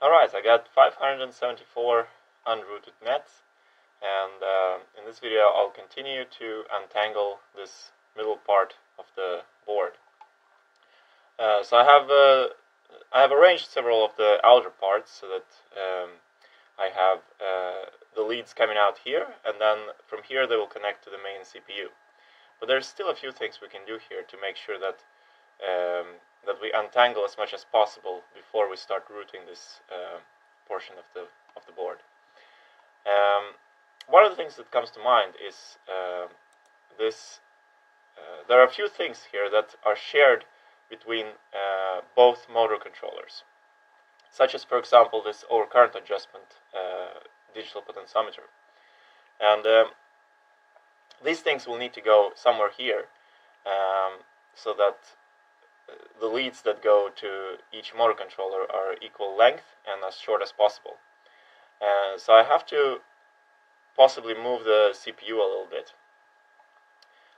Alright, I got 574 unrooted nets, and in this video I'll continue to untangle this middle part of the board. So I have arranged several of the outer parts so that I have the leads coming out here, and then from here they will connect to the main CPU. But there's still a few things we can do here to make sure that that we untangle as much as possible before we start routing this portion of the board. One of the things that comes to mind is this. There are a few things here that are shared between both motor controllers, such as, for example, this overcurrent adjustment digital potentiometer. And these things will need to go somewhere here, so that the leads that go to each motor controller are equal length and as short as possible. So I have to possibly move the CPU a little bit.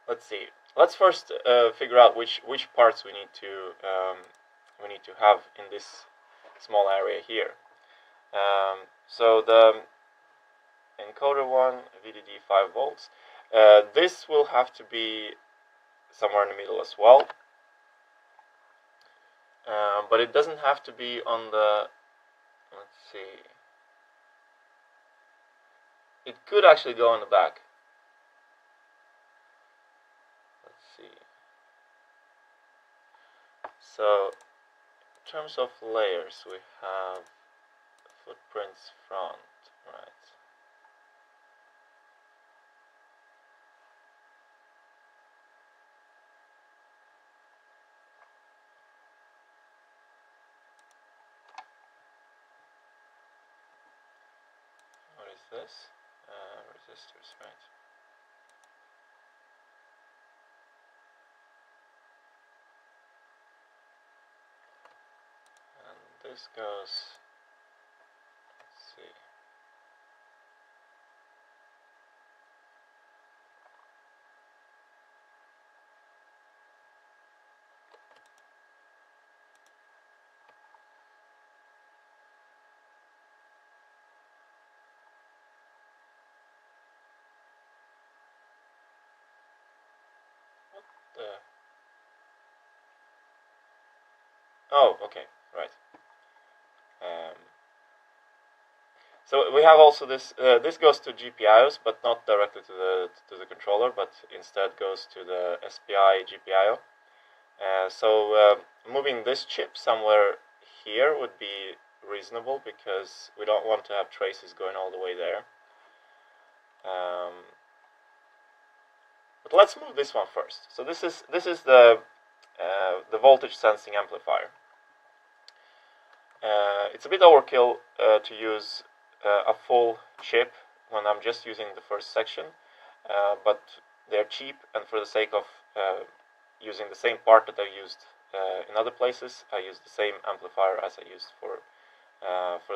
Let's see. Let's first figure out which parts we need to have in this small area here. So the encoder 1, VDD 5 volts. This will have to be somewhere in the middle as well. But it doesn't have to be on the, let's see, it could actually go on the back. Let's see. So, in terms of layers, we have footprints front, right? What is this? Resistors, right? And this goes, let's see. Oh, okay, right. So we have also this. This goes to GPIOs, but not directly to the controller, but instead goes to the SPI GPIO. So moving this chip somewhere here would be reasonable because we don't want to have traces going all the way there. But let's move this one first. So this is the voltage sensing amplifier. It's a bit overkill to use a full chip when I'm just using the first section, but they're cheap, and for the sake of using the same part that I used in other places, I use the same amplifier as I used for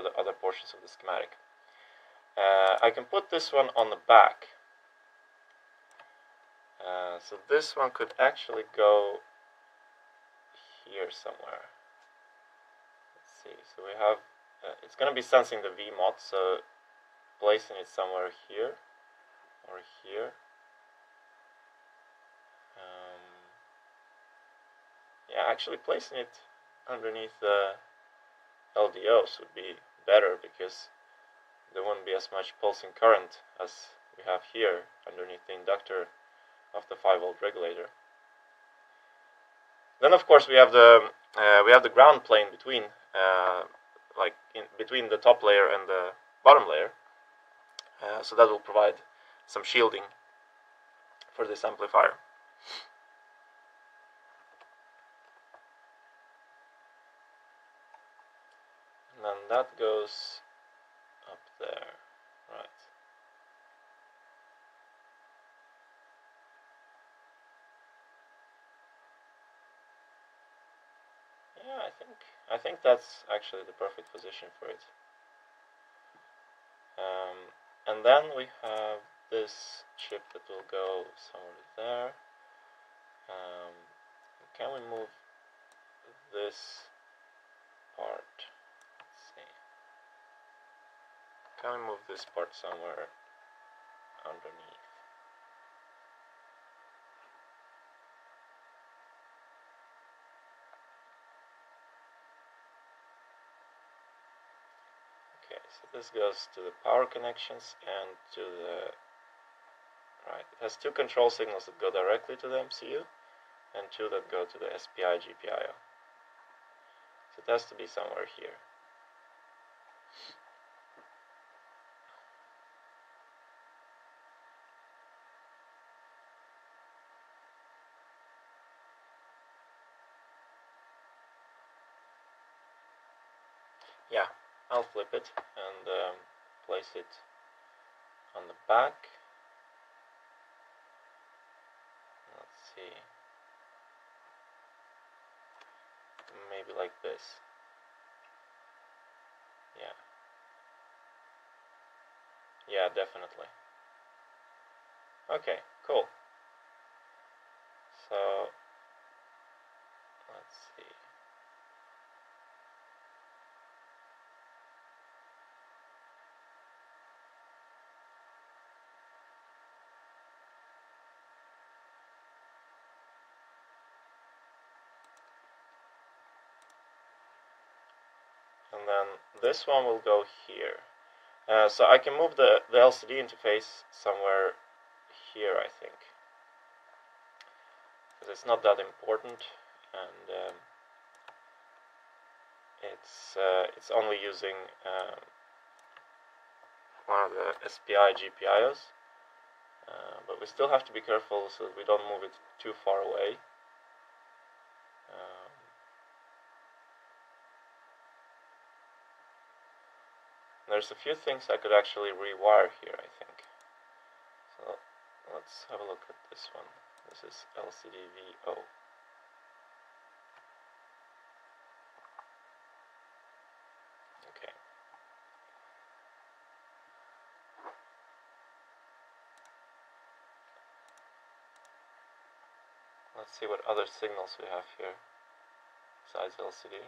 the other portions of the schematic. I can put this one on the back. So this one could actually go here somewhere. Let's see. So we have, it's going to be sensing the VMOT, so placing it somewhere here or here. Yeah, actually placing it underneath the LDOs would be better because there wouldn't be as much pulsing current as we have here underneath the inductor of the 5-volt regulator. Then, of course, we have the ground plane between, between the top layer and the bottom layer. So that will provide some shielding for this amplifier. And then that goes up there, right? Yeah, I think that's actually the perfect position for it. And then we have this chip that will go somewhere there. Can we move this part? Let's see. can we move this part somewhere underneath? Okay, so this goes to the power connections and to the right. It has two control signals that go directly to the MCU and two that go to the SPI GPIO. So it has to be somewhere here. Yeah, I'll flip it and place it on the back. Let's see. Maybe like this. Yeah. Yeah, definitely. Okay, cool. So, let's see. And then this one will go here. So I can move the LCD interface somewhere here, I think, because it's not that important, and it's only using one of the SPI GPIOs, but we still have to be careful so that we don't move it too far away. There's a few things I could actually rewire here, I think. So let's have a look at this one. This is LCD VO. Okay. Let's see what other signals we have here besides LCD.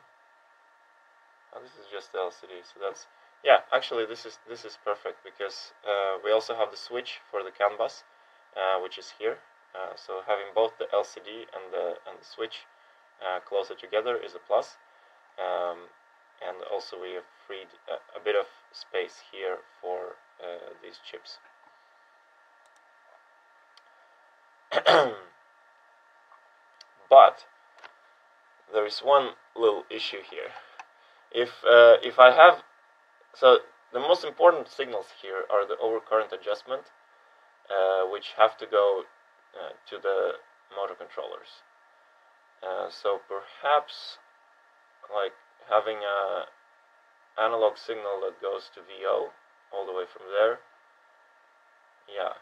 Oh, this is just the LCD, so that's, yeah, actually this is perfect, because we also have the switch for the CAN bus, which is here. So having both the LCD and the switch closer together is a plus. And also we have freed a bit of space here for these chips. But there is one little issue here. If I have, so the most important signals here are the overcurrent adjustment, which have to go to the motor controllers. So perhaps like having a analog signal that goes to VO all the way from there. Yeah.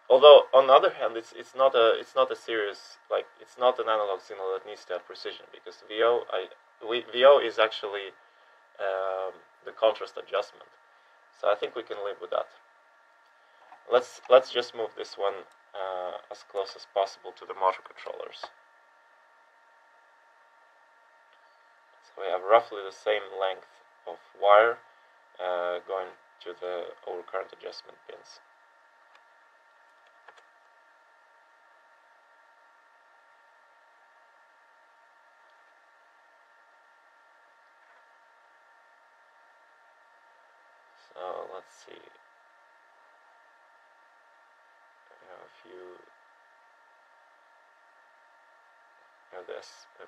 Although on the other hand, it's not a serious, like, it's not an analog signal that needs to have precision, because VO is actually the contrast adjustment. So I think we can live with that. Let's just move this one as close as possible to the motor controllers. So we have roughly the same length of wire going to the overcurrent adjustment pins. So let's see. We have a few.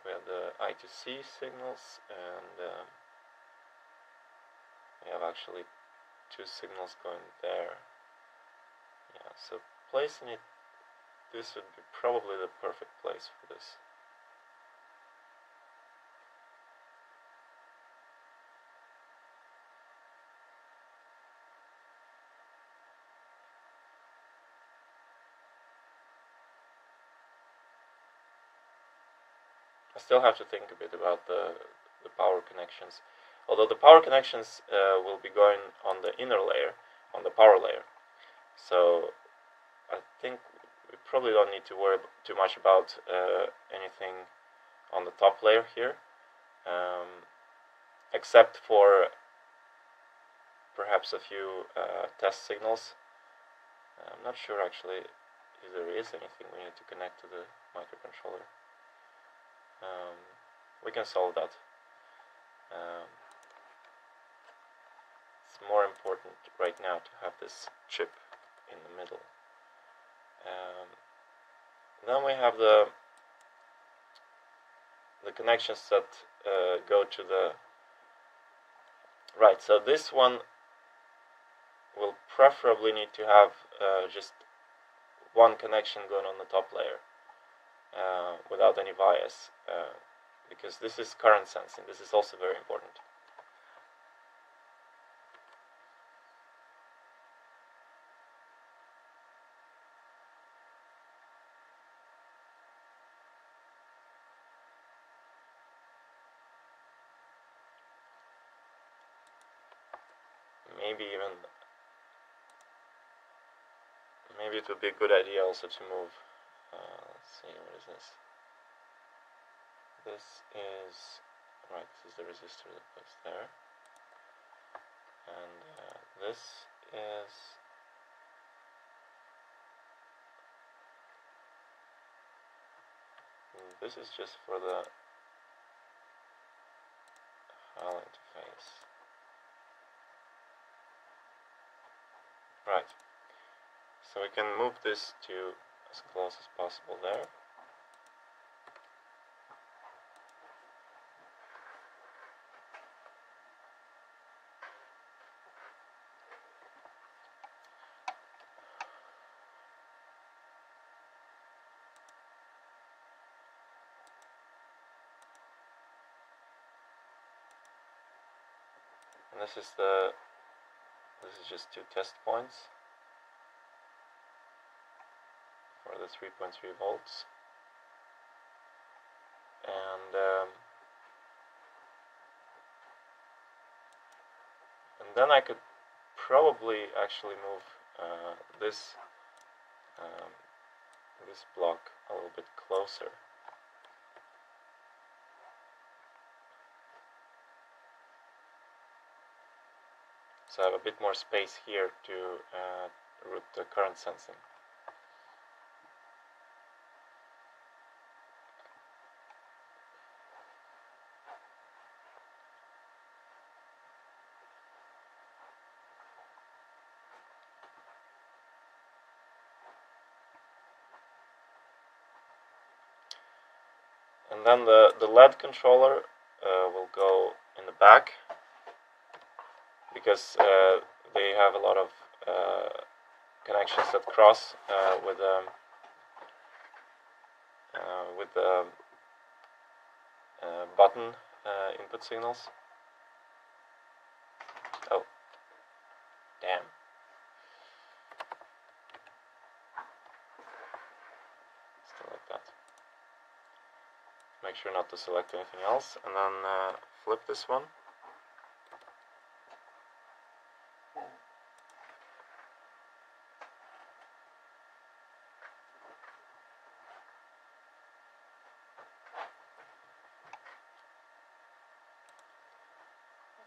We have the I2C signals, and we have actually two signals going there. Yeah, so placing it, this would be probably the perfect place for this. I still have to think a bit about the power connections, although the power connections will be going on the inner layer, on the power layer. So I think we probably don't need to worry too much about anything on the top layer here, except for perhaps a few test signals. I'm not sure actually if there is anything we need to connect to the microcontroller. We can solve that. It's more important right now to have this chip in the middle. Then we have the connections that go to the right. So this one will preferably need to have just one connection going on the top layer without any bias, because this is current sensing. This is also very important. Maybe it would be a good idea also to move. Let's see, what is this? This is right. This is the resistor that goes there, and this is just for the HAL interface. Right. So we can move this to as close as possible there. And this is just 2 test points for the 3.3 volts, and then I could probably actually move this block a little bit closer. So I have a bit more space here to route the current sensing. And then the LED controller will go in the back, because they have a lot of connections that cross with the button input signals. Oh, damn. Still like that. Make sure not to select anything else, and then flip this one.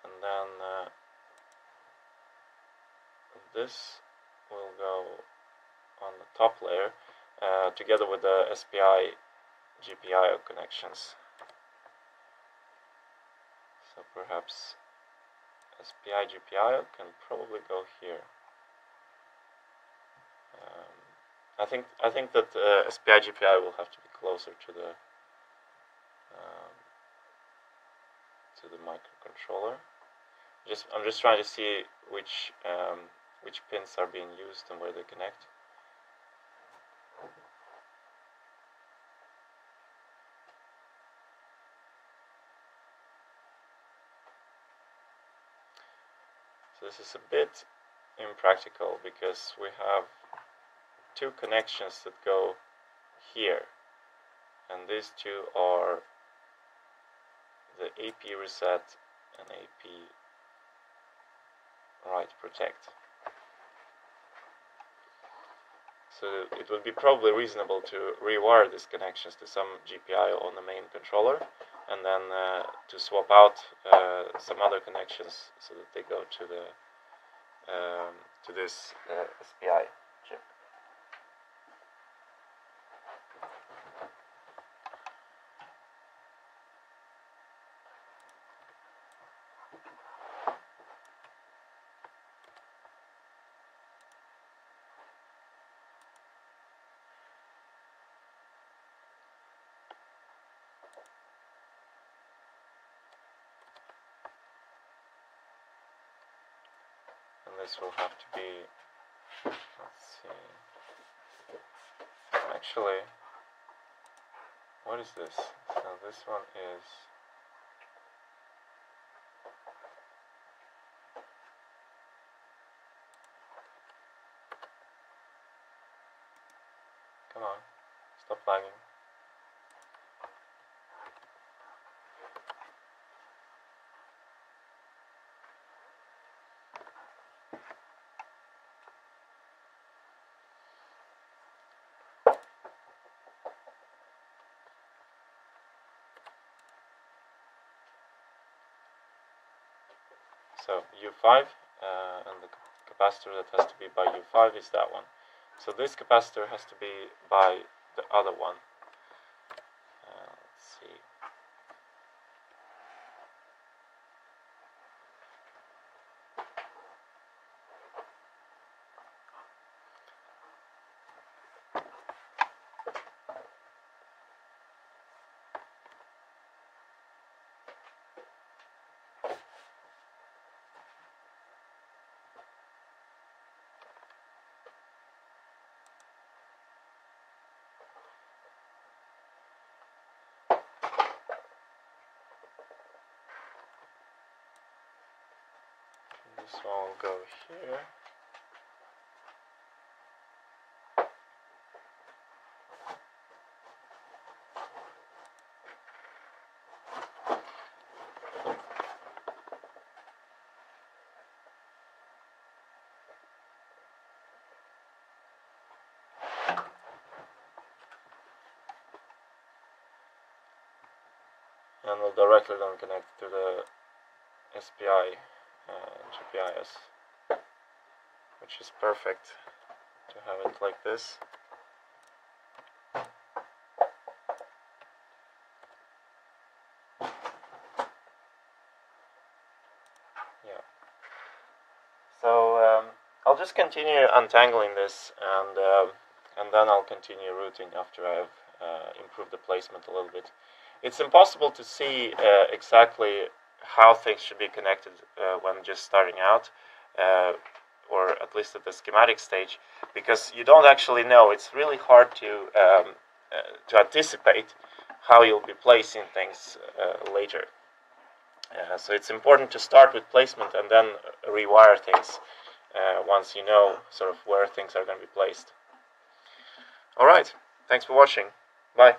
And then this will go on the top layer together with the SPI GPIO connections. So perhaps SPI GPIO can probably go here. I think that SPI GPIO will have to be closer to the microcontroller. I'm just trying to see which pins are being used and where they connect. So this is a bit impractical because we have 2 connections that go here, and these 2 are the AP reset and AP write protect. So it would be probably reasonable to rewire these connections to some GPIO on the main controller, and then to swap out some other connections so that they go to the to this SPI chip. And this will have to be, let's see, actually, what is this? So this one is, come on, stop lagging. So U5, and the capacitor that has to be by U5 is that one. So this capacitor has to be by the other one. Let's see. This one will go here. And we'll directly then connect to the SPI GPIS, which is perfect to have it like this. Yeah. So I'll just continue untangling this, and then I'll continue routing after I've improved the placement a little bit. It's impossible to see exactly how things should be connected when just starting out, or at least at the schematic stage, because you don't actually know. It's really hard to anticipate how you'll be placing things later. So it's important to start with placement and then rewire things once you know sort of where things are going to be placed. All right, thanks for watching. Bye.